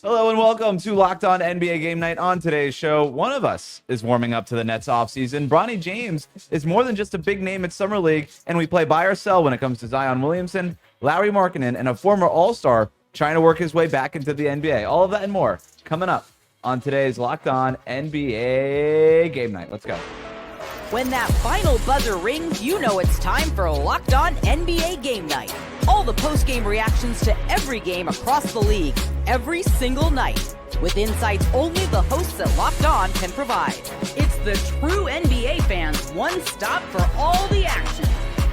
Hello and welcome to Locked On NBA Game Night. On today's show, one of us is warming up to the Nets offseason. Bronny James is more than just a big name at Summer League, and we play buy or sell when it comes to Zion Williamson, Lauri Markkanen, and a former All-Star trying to work his way back into the NBA. All of that and more coming up on today's Locked On NBA Game Night. Let's go. When that final buzzer rings, you know it's time for Locked On NBA Game Night. All the post-game reactions to every game across the league, every single night, with insights only the hosts at Locked On can provide. It's the true NBA fans' one stop for all the action.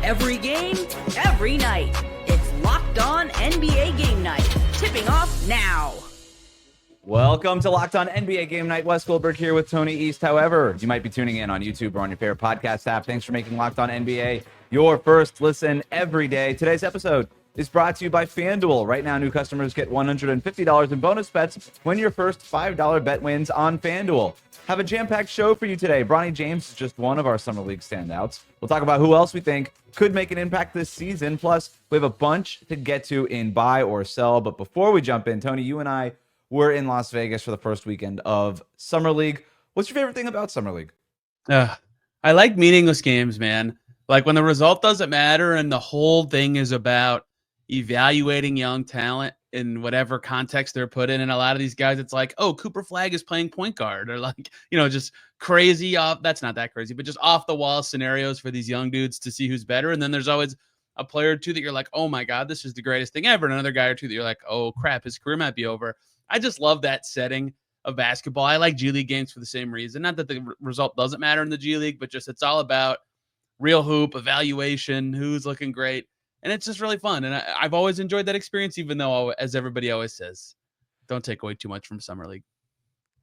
Every game, every night. It's Locked On NBA Game Night. Tipping off now. Welcome to Locked On NBA Game Night. Wes Goldberg here with Tony East. However, you might be tuning in on YouTube or on your favorite podcast app. Thanks for making Locked On NBA your first listen every day. Today's episode is brought to you by FanDuel. Right now, new customers get $150 in bonus bets when your first $5 bet wins on FanDuel. Have a jam-packed show for you today. Bronny James is just one of our Summer League standouts. We'll talk about who else we think could make an impact this season. Plus, we have a bunch to get to in buy or sell. But before we jump in, Tony, you and I were in Las Vegas for the first weekend of Summer League. What's your favorite thing about Summer League? I like meaningless games, man. Like when the result doesn't matter and the whole thing is about evaluating young talent in whatever context they're put in. And a lot of these guys, it's like, oh, Cooper Flagg is playing point guard, or like, just crazy off. That's not that crazy, but just off the wall scenarios for these young dudes to see who's better. And then there's always a player or two that you're like, oh my God, this is the greatest thing ever. And another guy or two that you're like, oh crap, his career might be over. I just love that setting of basketball. I like G League games for the same reason. Not that the result doesn't matter in the G League, but just it's all about real hoop, evaluation, who's looking great. And it's just really fun. And I've always enjoyed that experience, even though, as everybody always says, don't take away too much from Summer League.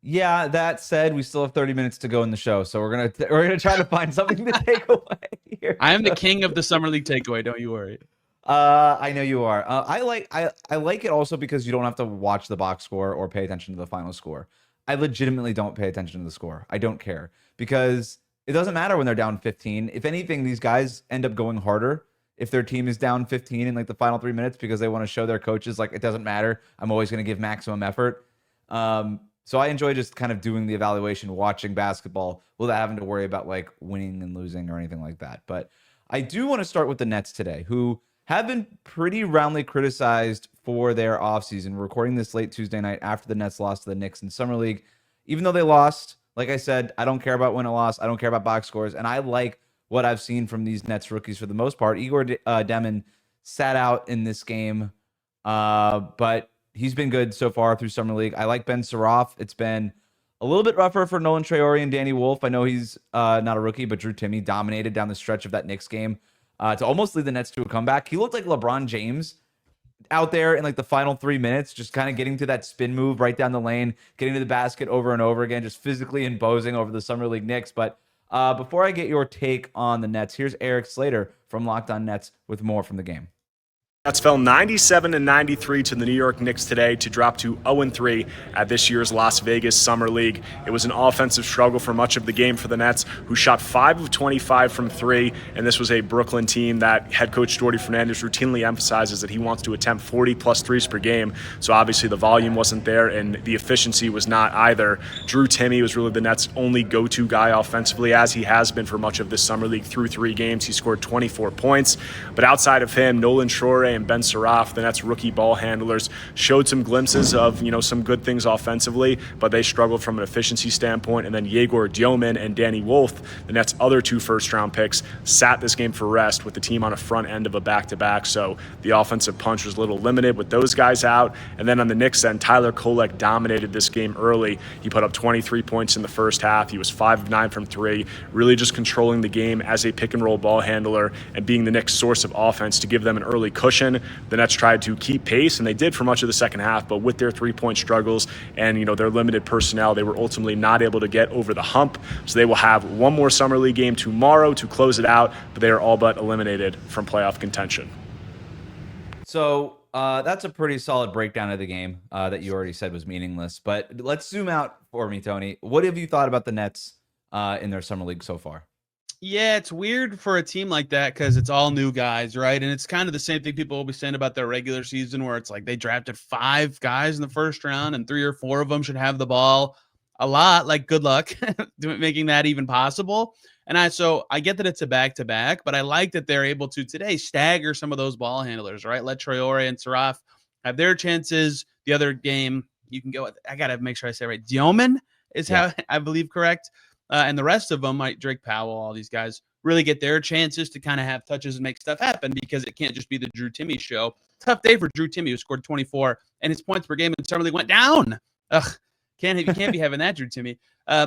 Yeah, that said, we still have 30 minutes to go in the show, so we're gonna try to find something to take away here. I am the king of the Summer League takeaway. Don't you worry. I know you are. I like it also because you don't have to watch the box score or pay attention to the final score. I legitimately don't pay attention to the score. I don't care because it doesn't matter when they're down 15. If anything, these guys end up going harder if their team is down 15 in like the final 3 minutes because they want to show their coaches like it doesn't matter. I'm always going to give maximum effort. So I enjoy just kind of doing the evaluation, watching basketball without having to worry about like winning and losing or anything like that. But I do want to start with the Nets today, who have been pretty roundly criticized for their offseason. We're recording this late Tuesday night after the Nets lost to the Knicks in Summer League. Even though they lost, like I said, I don't care about win or loss. I don't care about box scores. And I like what I've seen from these Nets rookies for the most part. Igor Demon sat out in this game, but he's been good so far through Summer League. I like Ben Saraff. It's been a little bit rougher for Nolan Traore and Danny Wolf. I know he's not a rookie, but Drew Timme dominated down the stretch of that Knicks game to almost lead the Nets to a comeback. He looked like LeBron James out there in like the final 3 minutes, just kind of getting to that spin move right down the lane, getting to the basket over and over again, just physically imposing over the Summer League Knicks. But before I get your take on the Nets, here's Eric Slater from Locked On Nets with more from the game. Nets fell 97-93 to the New York Knicks today to drop to 0-3 at this year's Las Vegas Summer League. It was an offensive struggle for much of the game for the Nets, who shot 5 of 25 from 3, and this was a Brooklyn team that head coach Jordi Fernandez routinely emphasizes that he wants to attempt 40-plus threes per game, so obviously the volume wasn't there and the efficiency was not either. Drew Timme was really the Nets' only go-to guy offensively, as he has been for much of this Summer League through 3 games. He scored 24 points, but outside of him, Nolan Traore and Ben Saraff, the Nets' rookie ball handlers, showed some glimpses of some good things offensively, but they struggled from an efficiency standpoint. And then Yegor Dioman and Danny Wolf, the Nets' other 2 first-round picks, sat this game for rest with the team on a front end of a back-to-back. So the offensive punch was a little limited with those guys out. And then on the Knicks end, Tyler Kolek dominated this game early. He put up 23 points in the first half. He was 5 of 9 from 3, really just controlling the game as a pick-and-roll ball handler and being the Knicks' source of offense to give them an early cushion. The Nets tried to keep pace, and they did for much of the second half, but with their three-point struggles and their limited personnel, they were ultimately not able to get over the hump. So they will have one more Summer League game tomorrow to close it out, but they are all but eliminated from playoff contention. So that's a pretty solid breakdown of the game that you already said was meaningless. But let's zoom out for me, Tony. What have you thought about the Nets in their Summer League so far? Yeah, it's weird for a team like that because it's all new guys, right? And it's kind of the same thing people will be saying about their regular season, where it's like they drafted 5 guys in the first round and 3 or 4 of them should have the ball a lot. Like, good luck making that even possible. And so I get that it's a back-to-back, but I like that they're able to today stagger some of those ball handlers, right? Let Traore and Saraf have their chances. The other game, you can go with, I got to make sure I say it right. Dioman is how I believe correct. And the rest of them, like Drake Powell, all these guys, really get their chances to kind of have touches and make stuff happen, because it can't just be the Drew Timme show. Tough day for Drew Timme, who scored 24, and his points per game in summer league went down. Ugh, you can't be having that, Drew Timme.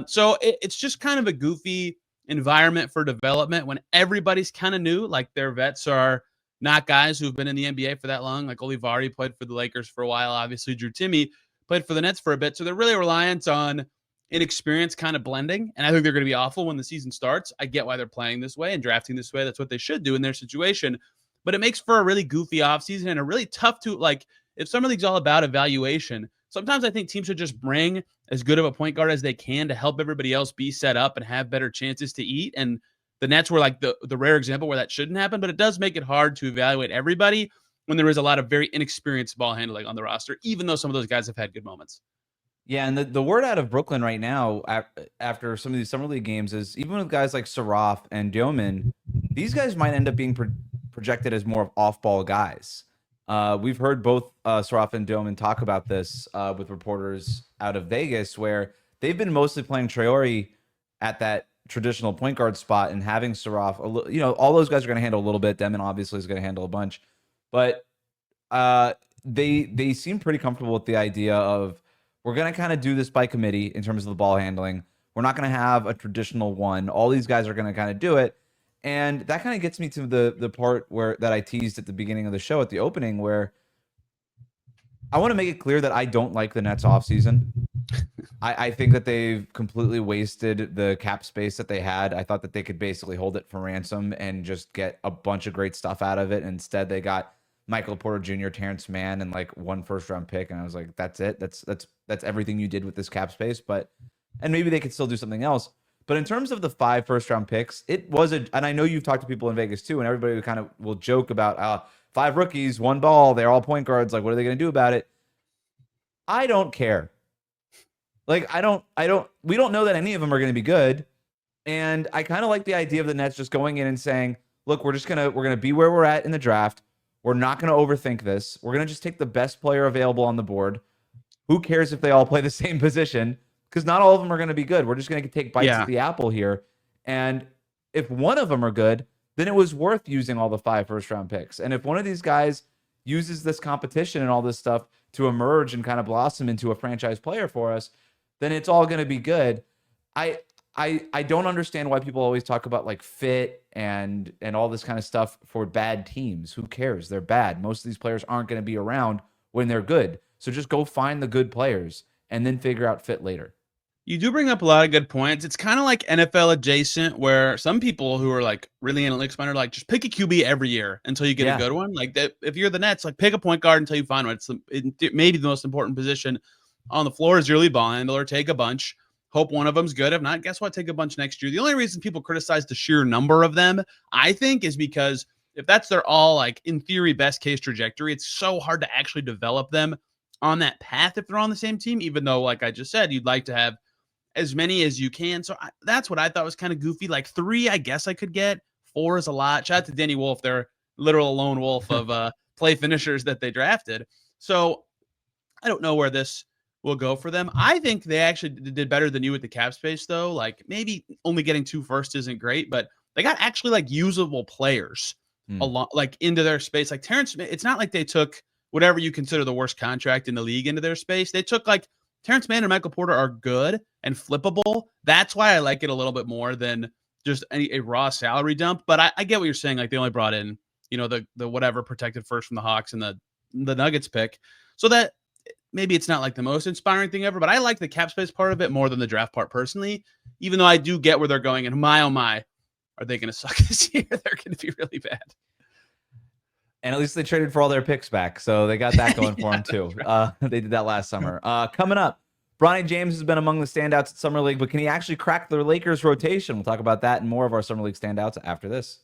So it's just kind of a goofy environment for development when everybody's kind of new. Like, their vets are not guys who've been in the NBA for that long. Like, Olivari played for the Lakers for a while. Obviously, Drew Timme played for the Nets for a bit. So they're really reliant on inexperience kind of blending. And I think they're going to be awful when the season starts. I get why they're playing this way and drafting this way. That's what they should do in their situation. But it makes for a really goofy offseason and a really tough to, like, if Summer League's all about evaluation, sometimes I think teams should just bring as good of a point guard as they can to help everybody else be set up and have better chances to eat. And the Nets were like the rare example where that shouldn't happen, but it does make it hard to evaluate everybody when there is a lot of very inexperienced ball handling on the roster, even though some of those guys have had good moments. Yeah, and the word out of Brooklyn right now, after some of these summer league games, is even with guys like Saraf and Dioman, these guys might end up being projected as more of off-ball guys. We've heard both Saraf and Dioman talk about this with reporters out of Vegas, where they've been mostly playing Traore at that traditional point guard spot and having Saraf, all those guys are going to handle a little bit. Demon obviously is going to handle a bunch, but they seem pretty comfortable with the idea of, we're going to kind of do this by committee in terms of the ball handling. We're not going to have a traditional one. All these guys are going to kind of do it. And that kind of gets me to the part that I teased at the beginning of the show, at the opening, where I want to make it clear that I don't like the Nets offseason. I think that they've completely wasted the cap space that they had. I thought that they could basically hold it for ransom and just get a bunch of great stuff out of it. Instead, they got Michael Porter Jr., Terrence Mann, and like 1 first-round pick, and I was like, that's it. That's everything you did with this cap space. And maybe they could still do something else. But in terms of the 5 first-round picks, it was and I know you've talked to people in Vegas too, and everybody kind of will joke about 5 rookies, 1 ball, they're all point guards. Like, what are they going to do about it? I don't care. Like, we don't know that any of them are going to be good. And I kind of like the idea of the Nets just going in and saying, look, we're going to be where we're at in the draft. We're not going to overthink this. We're going to just take the best player available on the board. Who cares if they all play the same position? Because not all of them are going to be good. We're just going to take bites at the apple here. And if one of them are good, then it was worth using all the 5 first-round picks. And if one of these guys uses this competition and all this stuff to emerge and kind of blossom into a franchise player for us, then it's all going to be good. I don't understand why people always talk about like fit and all this kind of stuff for bad teams. Who cares? They're bad. Most of these players aren't going to be around when they're good. So just go find the good players and then figure out fit later. You do bring up a lot of good points. It's kind of like NFL adjacent, where some people who are like really analytics minded are like, just pick a QB every year until you get a good one. Like, that, if you're the Nets, like, pick a point guard until you find one. It may be the most important position on the floor is your lead ball handler. Take a bunch. Hope one of them's good. If not, guess what? Take a bunch next year. The only reason people criticize the sheer number of them, I think, is because if that's their all, like, in theory, best case trajectory, it's so hard to actually develop them on that path if they're on the same team, even though, like I just said, you'd like to have as many as you can. So that's what I thought was kind of goofy. Like 3, I guess I could get. 4 is a lot. Shout out to Danny Wolf, their literal lone wolf of play finishers that they drafted. So I don't know where this will go for them. I think they actually did better than you with the cap space, though. Like, maybe only getting 2 firsts isn't great, but they got actually like usable players a lot, like, into their space. Like Terrence, it's not like they took whatever you consider the worst contract in the league into their space. They took, like, Terrence Mann and Michael Porter are good and flippable. That's why I like it a little bit more than just a raw salary dump. But I get what you're saying. Like, they only brought in, the whatever protected first from the Hawks and the Nuggets pick. So that maybe it's not like the most inspiring thing ever, but I like the cap space part of it more than the draft part personally, even though I do get where they're going. And my, oh my, are they going to suck this year? They're going to be really bad. And at least they traded for all their picks back. So they got that going for them too. Right. They did that last summer. Coming up, Bronny James has been among the standouts at Summer League, but can he actually crack the Lakers rotation? We'll talk about that and more of our Summer League standouts after this.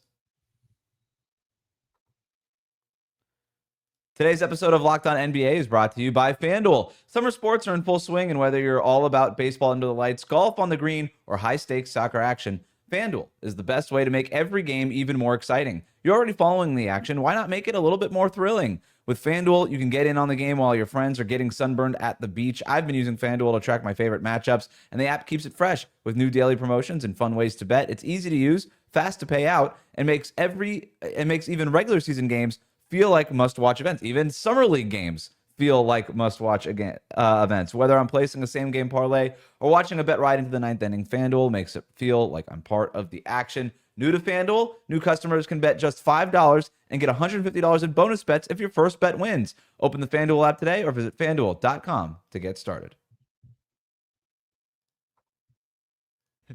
Today's episode of Locked On NBA is brought to you by FanDuel. Summer sports are in full swing, and whether you're all about baseball under the lights, golf on the green, or high-stakes soccer action, FanDuel is the best way to make every game even more exciting. You're already following the action. Why not make it a little bit more thrilling? With FanDuel, you can get in on the game while your friends are getting sunburned at the beach. I've been using FanDuel to track my favorite matchups, and the app keeps it fresh with new daily promotions and fun ways to bet. It's easy to use, fast to pay out, and makes even regular season games feel like must-watch events. Even Summer League games feel like must-watch events. Whether I'm placing a same-game parlay or watching a bet ride into the ninth inning, FanDuel makes it feel like I'm part of the action. New to FanDuel, new customers can bet just $5 and get $150 in bonus bets if your first bet wins. Open the FanDuel app today or visit FanDuel.com to get started.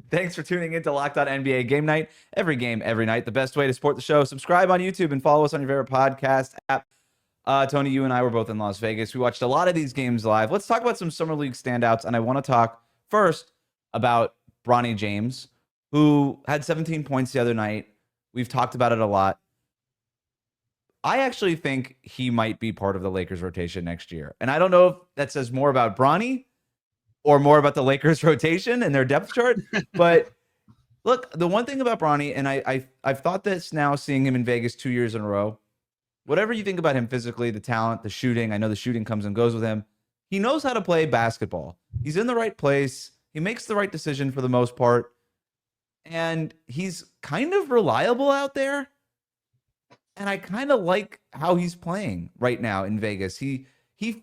Thanks for tuning in to Locked On NBA Game Night. Every game, every night. The best way to support the show. Subscribe on YouTube and follow us on your favorite podcast app. Tony, you and I were both in Las Vegas. We watched a lot of these games live. Let's talk about some Summer League standouts, and I want to talk first about Bronny James, who had 17 points the other night. We've talked about it a lot. I actually think he might be part of the Lakers rotation next year. And I don't know if that says more about Bronny or more about the Lakers rotation and their depth chart. But look, the one thing about Bronny, and I've thought this now seeing him in Vegas 2 years in a row, whatever you think about him physically, the talent, the shooting, I know the shooting comes and goes with him. He knows how to play basketball. He's in the right place. He makes the right decision for the most part. And he's kind of reliable out there. And I kind of like how he's playing right now in Vegas. He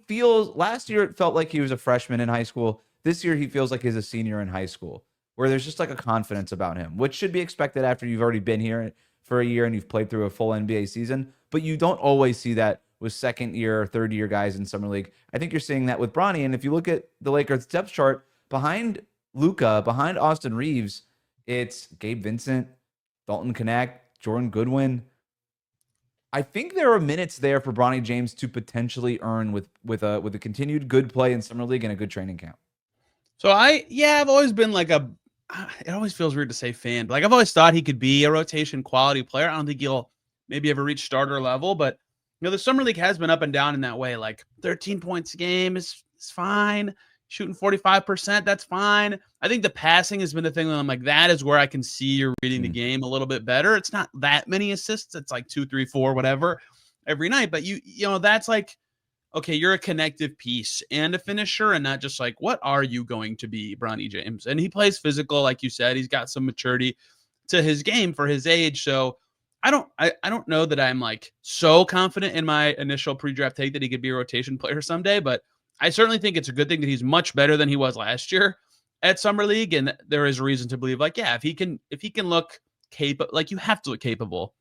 feels, last year it felt like he was a freshman in high school. This year he feels like he's a senior in high school, where there's just like a confidence about him, which should be expected after you've already been here for a year and you've played through a full NBA season. But you don't always see that with second year or third year guys in Summer League. I think you're seeing that with Bronny. And if you look at the Lakers depth chart, behind Luka, behind Austin Reeves, it's Gabe Vincent, Dalton Connect, Jordan Goodwin. I think there are minutes there for Bronny James to potentially earn with a continued good play in Summer League and a good training camp. So I've always been like it always feels weird to say fan, but like I've always thought he could be a rotation quality player. I don't think he'll maybe ever reach starter level, but the Summer League has been up and down in that way. Like 13 points a game is fine. Shooting 45%, that's fine. I think the passing has been the thing that I'm like, that is where I can see you're reading the game a little bit better. It's not that many assists. It's like 2, 3, 4, whatever every night. But you know, that's like, okay, you're a connective piece and a finisher, and not just like, what are you going to be, Bronny James? And he plays physical, like you said. He's got some maturity to his game for his age. So I don't know that I'm like so confident in my initial pre-draft take that he could be a rotation player someday, but I certainly think it's a good thing that he's much better than he was last year at Summer League. And there is reason to believe, like, yeah, if he can look capable, like you have to look capable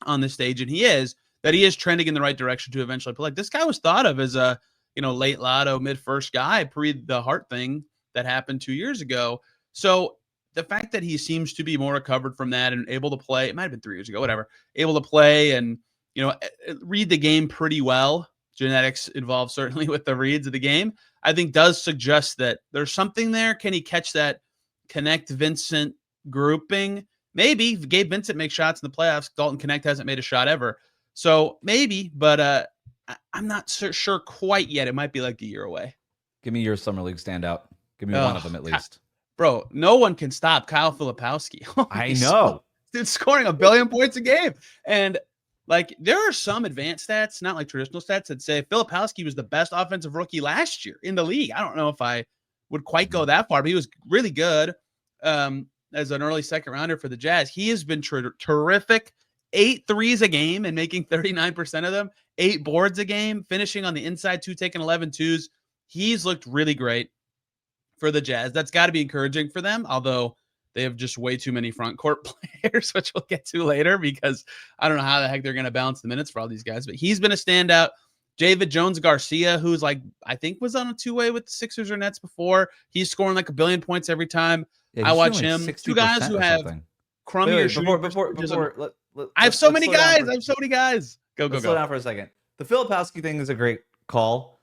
on this stage, and he is trending in the right direction to eventually play. Like this guy was thought of as a, late lotto, mid first guy pre the heart thing that happened 2 years ago. So the fact that he seems to be more recovered from that and able to play, it might've been 3 years ago, whatever, able to play and, read the game pretty well. Genetics involved certainly with the reads of the game, I think does suggest that there's something there. Can he catch that Connect Vincent grouping? Maybe. Gabe Vincent makes shots in the playoffs. Dalton Connect hasn't made a shot ever. So maybe, but I'm not sure quite yet. It might be like a year away. Give me your Summer League standout. Give me one of them at least. Bro, no one can stop Kyle Filipowski. I know. Dude scoring 1 billion points a game. And like, there are some advanced stats, not like traditional stats, that say Filipowski was the best offensive rookie last year in the league. I don't know if I would quite go that far, but he was really good as an early second rounder for the Jazz. He has been terrific. 8 threes a game and making 39% of them. 8 boards a game, finishing on the inside 2, taking 11 twos. He's looked really great for the Jazz. That's got to be encouraging for them, although they have just way too many front court players, which we'll get to later, because I don't know how the heck they're going to balance the minutes for all these guys. But he's been a standout. David Jones-Garcia, who's like, I think was on a 2-way with the Sixers or Nets before. He's scoring like 1 billion points every time I watch him. 2 guys who have crummier shooting. Before, I have so many guys. Go. Slow down for a second. The Filipowski thing is a great call.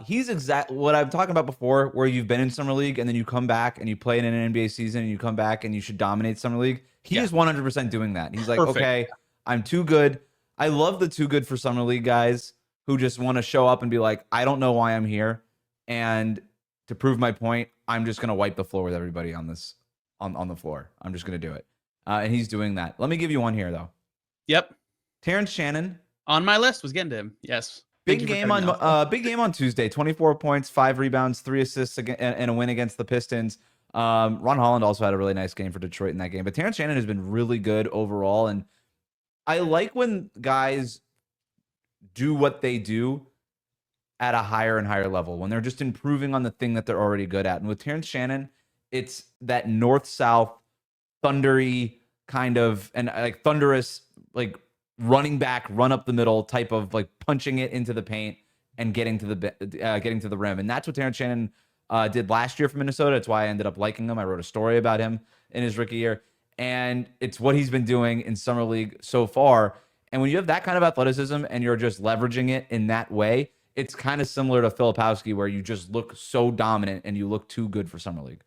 He's what I'm talking about before, where you've been in summer league and then you come back and you play in an NBA season and you come back and you should dominate summer league. He is 100% doing that. He's like, Perfect. okay, I'm too good. I love the too good for summer league guys who just want to show up and be like, I don't know why I'm here, and to prove my point, I'm just gonna wipe the floor with everybody on this on the floor. I'm just gonna do it, and he's doing that. Let me give you one here though. Yep. Terrence Shannon. On my list was getting to him. Yes. Big game on Tuesday. 24 points, 5 rebounds, 3 assists, and a win against the Pistons. Ron Holland also had a really nice game for Detroit in that game. But Terrence Shannon has been really good overall. And I like when guys do what they do at a higher and higher level, when they're just improving on the thing that they're already good at. And with Terrence Shannon, it's that north-south, thundery kind of, and like thunderous, like running back, run up the middle type of like punching it into the paint and getting to the rim. And that's what Terrence Shannon did last year for Minnesota. It's why I ended up liking him. I wrote a story about him in his rookie year. And it's what he's been doing in summer league so far. And when you have that kind of athleticism and you're just leveraging it in that way, it's kind of similar to Filipowski, where you just look so dominant and you look too good for summer league.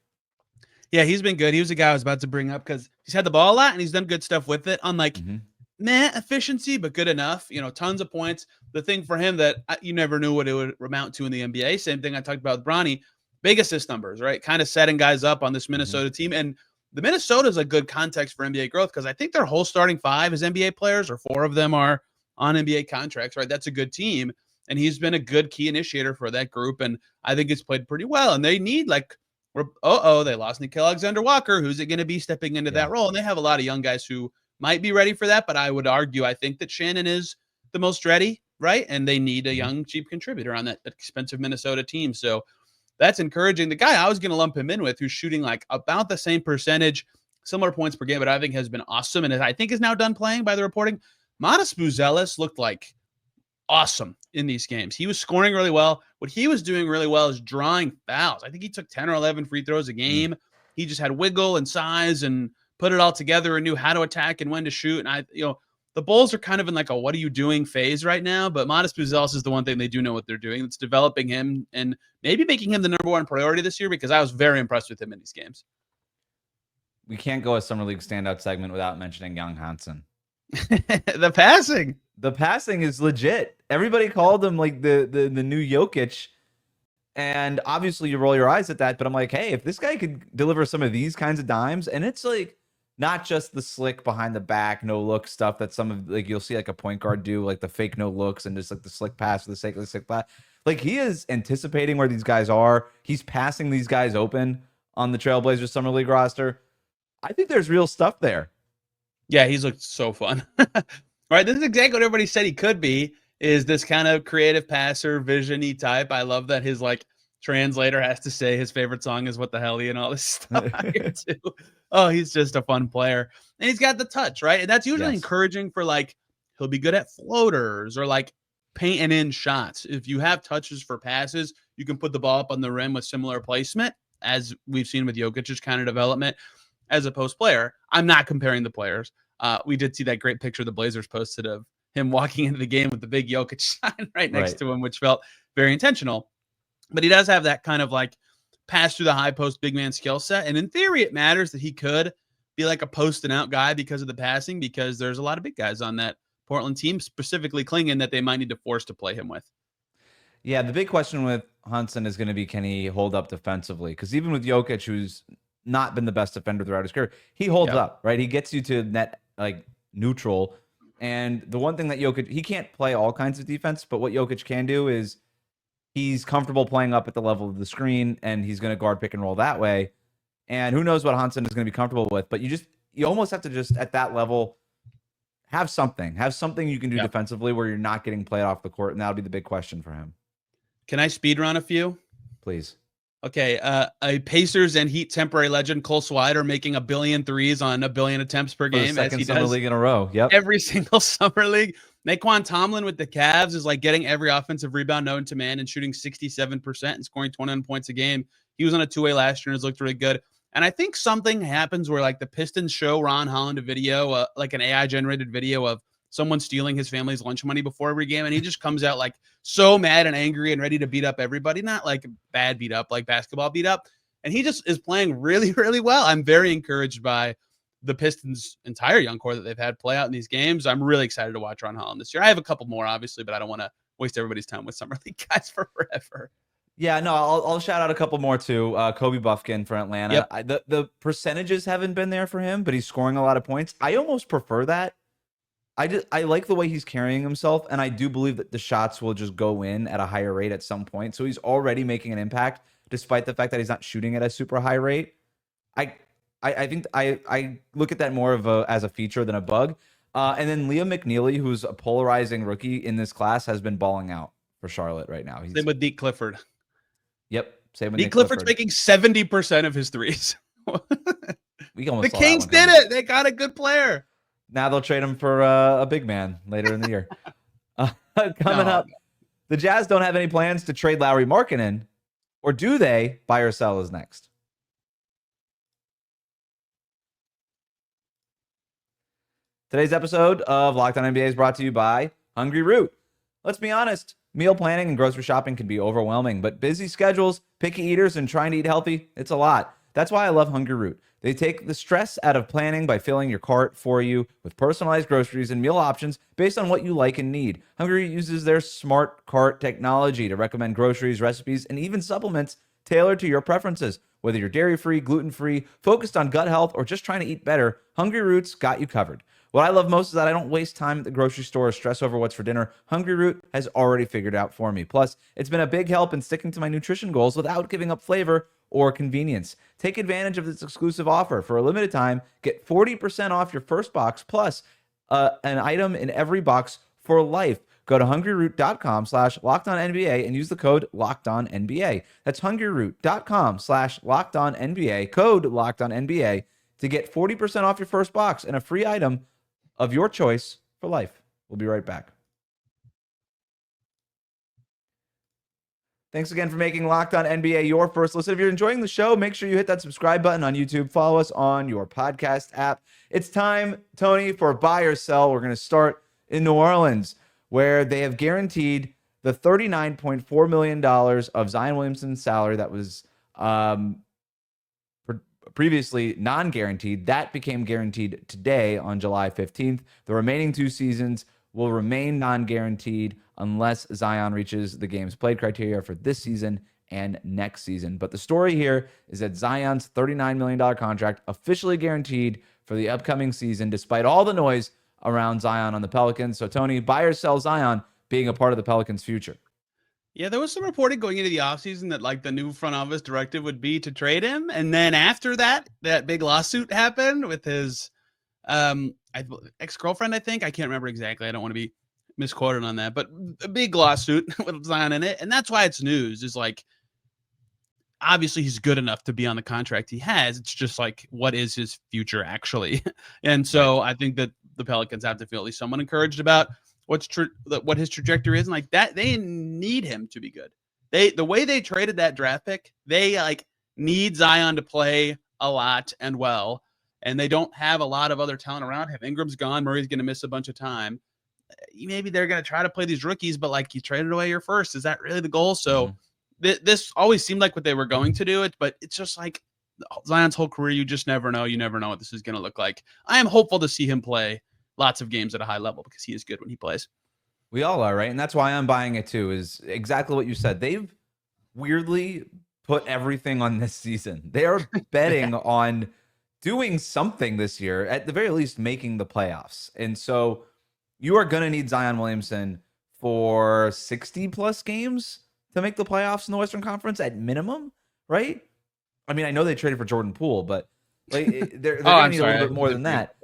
Yeah, he's been good. He was a guy I was about to bring up because he's had the ball a lot and he's done good stuff with it on like efficiency, but good enough. You know, tons of points. The thing for him that you never knew what it would amount to in the NBA. Same thing I talked about with Bronny. Big assist numbers, right? Kind of setting guys up on this Minnesota team. And the Minnesota is a good context for NBA growth because I think their whole starting 5 is NBA players, or 4 of them are on NBA contracts, right? That's a good team. And he's been a good key initiator for that group. And I think it's played pretty well. And they need like, they lost Nickeil Alexander-Walker. Who's it going to be stepping into that role? And they have a lot of young guys who might be ready for that. But I would argue, I think that Shannon is the most ready, right? And they need a young, cheap contributor on that expensive Minnesota team. So that's encouraging. The guy I was going to lump him in with, who's shooting like about the same percentage, similar points per game, but I think has been awesome. And I think is now done playing by the reporting. Matas Buzelis looked like awesome in these games. He was scoring really well. What he was doing really well is drawing fouls. I think he took 10 or 11 free throws a game. He just had wiggle and size and put it all together and knew how to attack and when to shoot. And the Bulls are kind of in like a what are you doing phase right now, but Matas Buzelis is the one thing they do know what they're doing. It's developing him and maybe making him the number 1 priority this year, because I was very impressed with him in these games. We can't go a summer league standout segment without mentioning young Hansen. The passing is legit. Everybody called him like the new Jokic, and obviously you roll your eyes at that, but I'm like, hey, if this guy could deliver some of these kinds of dimes, and it's like not just the slick behind the back, no look stuff that some of like you'll see like a point guard do, like the fake no looks and just like the slick pass for the sake of the slick pass. Like he is anticipating where these guys are. He's passing these guys open on the Trailblazers summer league roster. I think there's real stuff there. Yeah, he's looked so fun. Right, this is exactly what everybody said he could be, is this kind of creative passer, vision-y type. I love that his like translator has to say his favorite song is What the Helly and all this stuff here too. Oh, he's just a fun player. And he's got the touch, right? And that's usually encouraging for like, he'll be good at floaters or like painting in shots. If you have touches for passes, you can put the ball up on the rim with similar placement, as we've seen with Jokic's kind of development as a post player. I'm not comparing the players. We did see that great picture the Blazers posted of him walking into the game with the big Jokic sign right next to him, which felt very intentional. But he does have that kind of like pass through the high post big man skill set. And in theory, it matters that he could be like a post and out guy because of the passing, because there's a lot of big guys on that Portland team, specifically Klingon, that they might need to force to play him with. Yeah, the big question with Hansen is going to be, can he hold up defensively? Because even with Jokic, who's not been the best defender throughout his career, he holds up, right? He gets you to net like neutral. And the one thing that Jokic, he can't play all kinds of defense, but what Jokic can do is he's comfortable playing up at the level of the screen, and he's going to guard pick and roll that way. And who knows what Hansen is going to be comfortable with, but you almost have to just at that level have something you can do defensively where you're not getting played off the court. And that'll be the big question for him. Can I speed run a few? Please. Okay, a Pacers and Heat temporary legend, Cole Swider, making 1 billion threes on 1 billion attempts per game. Second as he summer league in a row. Yep. Every single summer league. Naquan Tomlin with the Cavs is like getting every offensive rebound known to man and shooting 67% and scoring 21 points a game. He was on a 2-way last year and has looked really good. And I think something happens where like the Pistons show Ron Holland a video, like an AI generated video of someone stealing his family's lunch money before every game, and he just comes out like so mad and angry and ready to beat up everybody. Not like bad beat up, like basketball beat up. And he just is playing really, really well. I'm very encouraged by the Pistons' entire young core that they've had play out in these games. I'm really excited to watch Ron Holland this year. I have a couple more, obviously, but I don't want to waste everybody's time with summer league guys for forever. Yeah, no, I'll shout out a couple more too. Kobe Buffkin for Atlanta. Yep. The percentages haven't been there for him, but he's scoring a lot of points. I almost prefer that. I like the way he's carrying himself, and I do believe that the shots will just go in at a higher rate at some point. So he's already making an impact, despite the fact that he's not shooting at a super high rate. I think I look at that more of as a feature than a bug. And then Liam McNeely, who's a polarizing rookie in this class, has been balling out for Charlotte right now. Same with Deke Clifford. Yep, same with Deke Clifford's making 70% of his threes. We almost the Kings did it. They got a good player. Now they'll trade him for a big man later in the year. Coming up, the Jazz don't have any plans to trade Lauri Markkanen, or do they? Buy or sell is next. Today's episode of Locked On NBA is brought to you by Hungry Root. Let's be honest, meal planning and grocery shopping can be overwhelming, but busy schedules, picky eaters, and trying to eat healthy, it's a lot. That's why I love Hungry Root. They take the stress out of planning by filling your cart for you with personalized groceries and meal options based on what you like and need. Hungry Root uses their smart cart technology to recommend groceries, recipes, and even supplements tailored to your preferences. Whether you're dairy-free, gluten-free, focused on gut health, or just trying to eat better, Hungry Root's got you covered. What I love most is that I don't waste time at the grocery store or stress over what's for dinner. Hungry Root has already figured out for me. Plus, it's been a big help in sticking to my nutrition goals without giving up flavor or convenience. Take advantage of this exclusive offer. For a limited time, get 40% off your first box plus an item in every box for life. Go to hungryroot.com/LockedOnNBA and use the code LockedOnNBA. That's hungryroot.com/LockedOnNBA, code LockedOnNBA, to get 40% off your first box and a free item of your choice for life. We'll be right back. Thanks again for making Locked On NBA your first listen. If you're enjoying the show, make sure you hit that subscribe button on YouTube. Follow us on your podcast app. It's time, Tony, for buy or sell. We're going to start in New Orleans, where they have guaranteed the $39.4 million of Zion Williamson's salary that was previously non-guaranteed. That became guaranteed today on July 15th. The remaining 2 seasons will remain non-guaranteed unless Zion reaches the games played criteria for this season and next season. But the story here is that Zion's $39 million contract officially guaranteed for the upcoming season, despite all the noise around Zion on the Pelicans. So, Tony, buy or sell Zion being a part of the Pelicans' future? Yeah, there was some reporting going into the offseason that like the new front office directive would be to trade him. And then after that big lawsuit happened with his ex-girlfriend, I think. I can't remember exactly. I don't want to be misquoted on that, but a big lawsuit with Zion in it. And that's why it's news, is like, obviously he's good enough to be on the contract he has. It's just like, what is his future actually? And so I think that the Pelicans have to feel at least somewhat encouraged about what his trajectory is, and like that they need him to be good. The way they traded that draft pick, they like need Zion to play a lot and well, and they don't have a lot of other talent around him. Ingram's gone, Murray's going to miss a bunch of time. Maybe they're going to try to play these rookies, but like, you traded away your first. Is that really the goal? So this always seemed like what they were going to do it, but it's just like Zion's whole career. You just never know. You never know what this is going to look like. I am hopeful to see him play lots of games at a high level because he is good when he plays. We all are, right? And that's why I'm buying it too, is exactly what you said. They've weirdly put everything on this season. They are betting on doing something this year, at the very least making the playoffs. And so you are going to need Zion Williamson for 60 plus games to make the playoffs in the Western Conference at minimum, right? I mean, I know they traded for Jordan Poole, but like they're going to need a little bit more than that.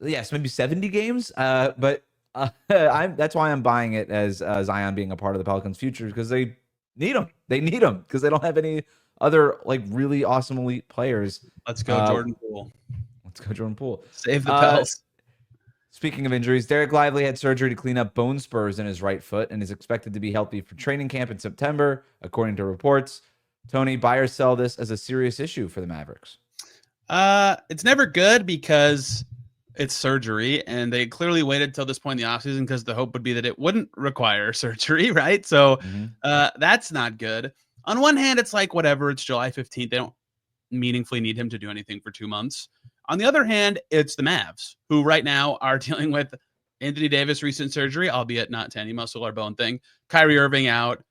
Yes, maybe 70 games. But that's why I'm buying it as Zion being a part of the Pelicans' future, because they need him. They need him because they don't have any other like really awesome elite players. Let's go, Jordan Poole. Let's go, Jordan Poole. Save the Pels. Speaking of injuries, Derek Lively had surgery to clean up bone spurs in his right foot and is expected to be healthy for training camp in September, according to reports. Tony, buy or sell this as a serious issue for the Mavericks? It's never good because it's surgery, and they clearly waited till this point in the offseason because the hope would be that it wouldn't require surgery, right? So that's not good. On one hand, it's like, whatever, it's July 15th. They don't meaningfully need him to do anything for 2 months. On the other hand, it's the Mavs, who right now are dealing with Anthony Davis recent surgery, albeit not to any muscle or bone thing. Kyrie Irving out.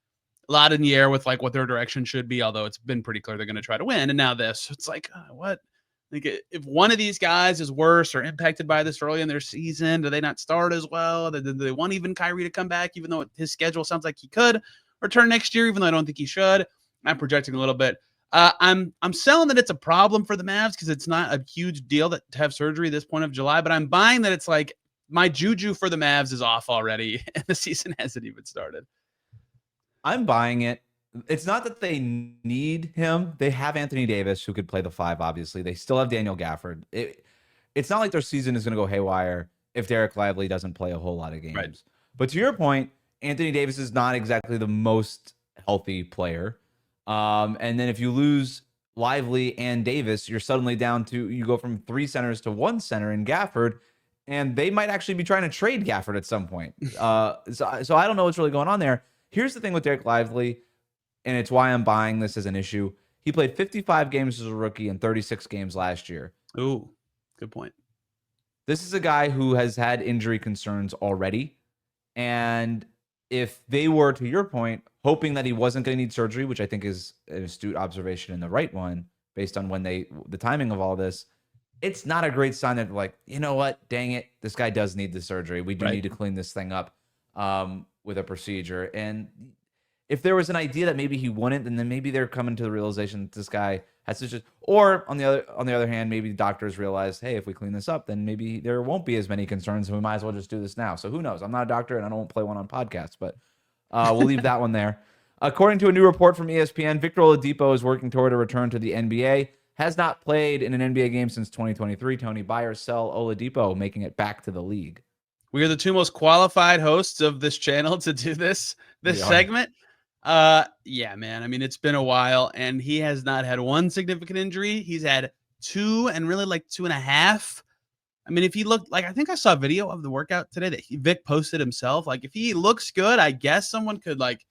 A lot in the air with like what their direction should be, although it's been pretty clear they're going to try to win. And now this, it's like, what? Like, if one of these guys is worse or impacted by this early in their season, do they not start as well? Do they want even Kyrie to come back, even though his schedule sounds like he could return next year, even though I don't think he should? I'm projecting a little bit. I'm selling that it's a problem for the Mavs because it's not a huge deal to have surgery at this point of July, but I'm buying that it's like my juju for the Mavs is off already and the season hasn't even started. I'm buying it. It's not that they need him. They have Anthony Davis, who could play the 5, obviously. They still have Daniel Gafford. It's not like their season is going to go haywire if Derek Lively doesn't play a whole lot of games. Right. But to your point, Anthony Davis is not exactly the most healthy player. And then if you lose Lively and Davis, you're suddenly down to, you go from 3 centers to 1 center in Gafford, and they might actually be trying to trade Gafford at some point. So I don't know what's really going on there. Here's the thing with Derek Lively, and it's why I'm buying this as an issue. He played 55 games as a rookie and 36 games last year. Ooh, good point. This is a guy who has had injury concerns already. And if they were, to your point, hoping that he wasn't going to need surgery, which I think is an astute observation and the right one, based on when the timing of all this, it's not a great sign that, like, you know what, dang it, this guy does need the surgery. We do need to clean this thing up with a procedure. And if there was an idea that maybe he wouldn't, and then maybe they're coming to the realization that this guy has to just, or on the other hand, maybe doctors realize, hey, if we clean this up, then maybe there won't be as many concerns, and we might as well just do this now. So who knows? I'm not a doctor, and I don't play one on podcasts, but we'll leave that one there. According to a new report from ESPN, Victor Oladipo is working toward a return to the NBA. Has not played in an NBA game since 2023. Tony, buy or sell Oladipo, making it back to the league? We are the 2 most qualified hosts of this channel to do this segment. Yeah, man. I mean, it's been a while, and he has not had one significant injury. He's had 2 and really like 2.5. I mean, if he looked like, I think I saw a video of the workout today that Vic posted himself. Like, if he looks good, I guess someone could like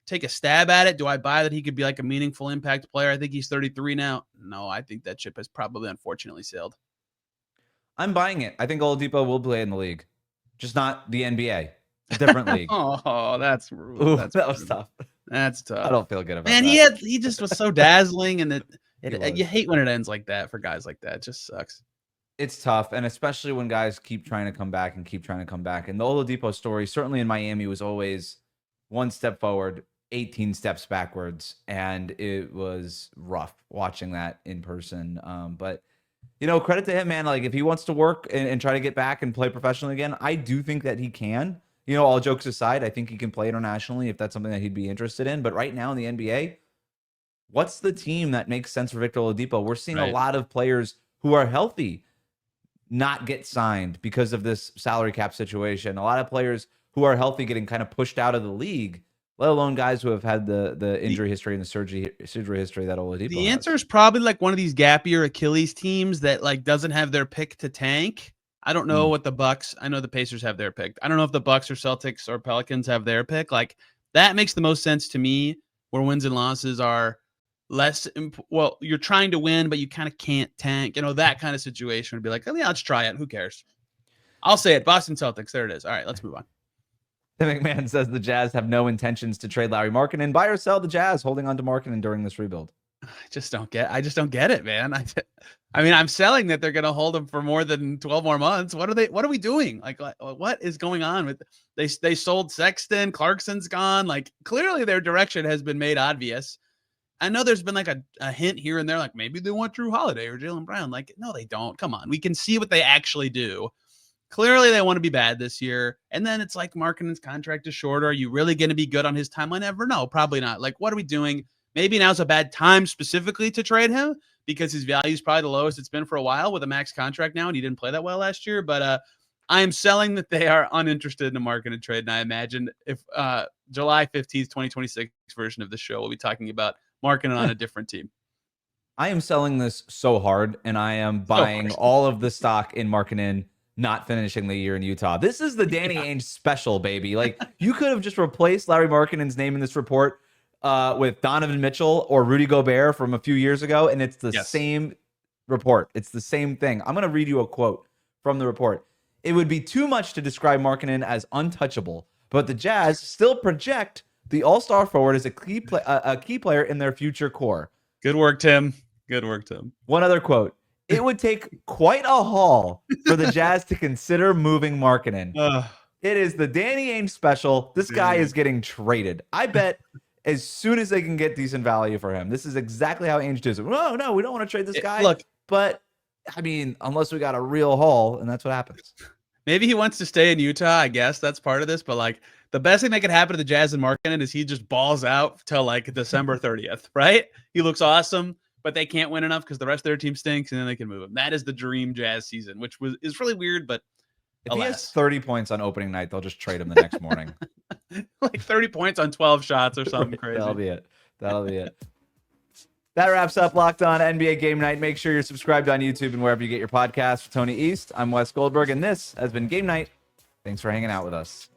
take a stab at it. Do I buy that he could be like a meaningful impact player? I think he's 33 now. No, I think that ship has probably unfortunately sailed. I'm buying it. I think Oladipo will play in the league, just not the NBA. A different league. Oh, that's rude. Ooh, that was tough. That's tough. I don't feel good about that. Man, he just was so dazzling, and you hate when it ends like that for guys like that. It just sucks. It's tough, and especially when guys keep trying to come back. And the Oladipo story, certainly in Miami, was always 1 step forward, 18 steps backwards, and it was rough watching that in person. But credit to him, man. Like, if he wants to work and try to get back and play professionally again, I do think that he can. All jokes aside, I think he can play internationally if that's something that he'd be interested in. But right now in the NBA, what's the team that makes sense for Victor Oladipo? We're seeing a lot of players who are healthy not get signed because of this salary cap situation. A lot of players who are healthy getting kind of pushed out of the league, let alone guys who have had the injury history and the surgery history that Oladipo The answer is probably like one of these gap year Achilles teams that like doesn't have their pick to tank. I don't know what the Bucks. I know the Pacers have their pick. I don't know if the Bucks or Celtics or Pelicans have their pick. Like, that makes the most sense to me, where wins and losses are less. Well, you're trying to win, but you kind of can't tank. That kind of situation would be like, oh yeah, let's try it. Who cares? I'll say it. Boston Celtics. There it is. All right, let's move on. Tim McMahon says the Jazz have no intentions to trade Lauri Markkanen. Buy or sell the Jazz holding on to Markkanen during this rebuild? I just don't get it, man. I mean, I'm selling that they're going to hold him for more than 12 more months. What are we doing? Like, what is going on with they sold Sexton, Clarkson's gone. Like, clearly their direction has been made obvious. I know there's been like a hint here and there, like maybe they want Drew Holiday or Jaylen Brown. Like, no, they don't. Come on. We can see what they actually do. Clearly they want to be bad this year. And then it's like Markkanen's contract is shorter. Are you really going to be good on his timeline ever? No, probably not. Like, what are we doing? Maybe now's a bad time specifically to trade him because his value is probably the lowest it's been for a while with a max contract now, and he didn't play that well last year. But I am selling that they are uninterested in a Markkanen trade, and I imagine if July 15th, 2026 version of the show, we'll be talking about Markkanen on a different team. I am selling this so hard, and I am buying all of the stock in Markkanen not finishing the year in Utah. This is the Danny Ainge special, baby. Like, you could have just replaced Lauri Markkanen's name in this report with Donovan Mitchell or Rudy Gobert from a few years ago, and it's the same report. It's the same thing. I'm going to read you a quote from the report. It would be too much to describe Markkanen as untouchable, but the Jazz still project the all-star forward as a key player in their future core. Good work, Tim. Good work, Tim. One other quote. It would take quite a haul for the Jazz to consider moving Markkanen. It is the Danny Ainge special. This guy is getting traded. I bet as soon as they can get decent value for him. This is exactly how Ainge does it. No, we don't want to trade this guy. Look, but I mean, unless we got a real haul, and that's what happens. Maybe he wants to stay in Utah. I guess that's part of this. But like, the best thing that could happen to the Jazz and Markkanen is he just balls out till like December 30th, right? He looks awesome, but they can't win enough because the rest of their team stinks, and then they can move him. That is the dream Jazz season, which is really weird, but if he has 30 points on opening night, they'll just trade him the next morning. Like 30 points on 12 shots or something crazy. That'll be it. That wraps up Locked On NBA Game Night. Make sure you're subscribed on YouTube and wherever you get your podcasts. For Tony East, I'm Wes Goldberg, and this has been Game Night. Thanks for hanging out with us.